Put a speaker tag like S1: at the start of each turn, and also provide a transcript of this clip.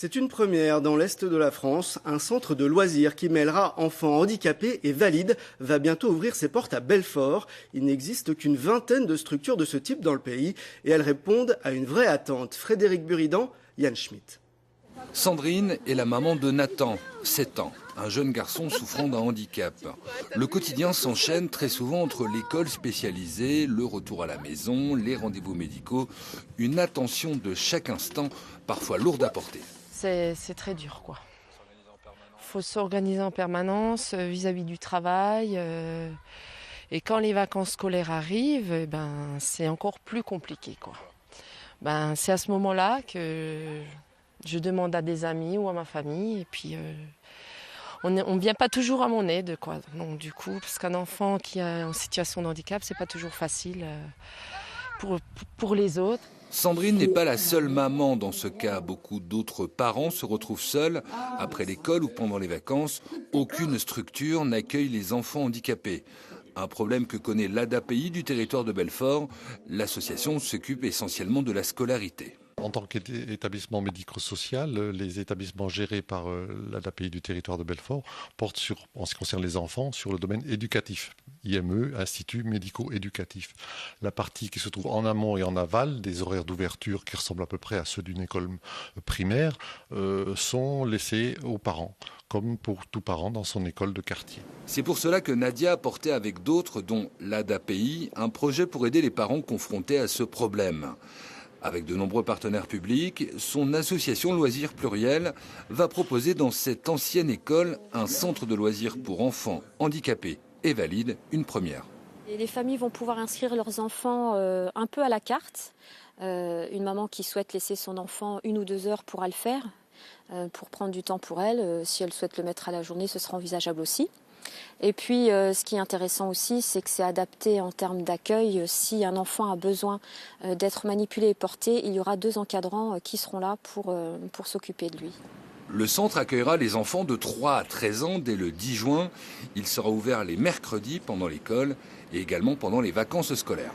S1: C'est une première dans l'Est de la France. Un centre de loisirs qui mêlera enfants handicapés et valides va bientôt ouvrir ses portes à Belfort. Il n'existe qu'une vingtaine de structures de ce type dans le pays et elles répondent à une vraie attente. Frédéric Buridan, Yann Schmitt.
S2: Sandrine est la maman de Nathan, 7 ans, un jeune garçon souffrant d'un handicap. Le quotidien s'enchaîne très souvent entre l'école spécialisée, le retour à la maison, les rendez-vous médicaux, une attention de chaque instant, parfois lourde à porter.
S3: C'est très dur, quoi. Il faut s'organiser en permanence vis-à-vis du travail. Et quand les vacances scolaires arrivent, c'est encore plus compliqué, quoi. C'est à ce moment-là que je demande à des amis ou à ma famille. Et puis, on ne vient pas toujours à mon aide, quoi. Donc, du coup, parce qu'un enfant qui est en situation de handicap, c'est pas toujours facile pour les autres.
S2: Sandrine n'est pas la seule maman dans ce cas. Beaucoup d'autres parents se retrouvent seuls après l'école ou pendant les vacances. Aucune structure n'accueille les enfants handicapés. Un problème que connaît l'ADAPI du territoire de Belfort. L'association s'occupe essentiellement de la scolarité.
S4: En tant qu'établissement médico-social, les établissements gérés par l'ADAPI du territoire de Belfort portent en ce qui concerne les enfants, sur le domaine éducatif. IME, Institut médico-éducatif. La partie qui se trouve en amont et en aval, des horaires d'ouverture qui ressemblent à peu près à ceux d'une école primaire, sont laissés aux parents, comme pour tout parent dans son école de quartier.
S2: C'est pour cela que Nadia a porté avec d'autres, dont l'ADAPI, un projet pour aider les parents confrontés à ce problème. Avec de nombreux partenaires publics, son association Loisirs Pluriel va proposer dans cette ancienne école un centre de loisirs pour enfants handicapés et valides, une première.
S5: Et les familles vont pouvoir inscrire leurs enfants un peu à la carte. Une maman qui souhaite laisser son enfant 1 ou 2 heures pourra le faire, pour prendre du temps pour elle. Si elle souhaite le mettre à la journée, ce sera envisageable aussi. Et puis, ce qui est intéressant aussi, c'est que c'est adapté en termes d'accueil. Si un enfant a besoin d'être manipulé et porté, il y aura 2 encadrants qui seront là pour s'occuper de lui.
S2: Le centre accueillera les enfants de 3 à 13 ans dès le 10 juin. Il sera ouvert les mercredis pendant l'école et également pendant les vacances scolaires.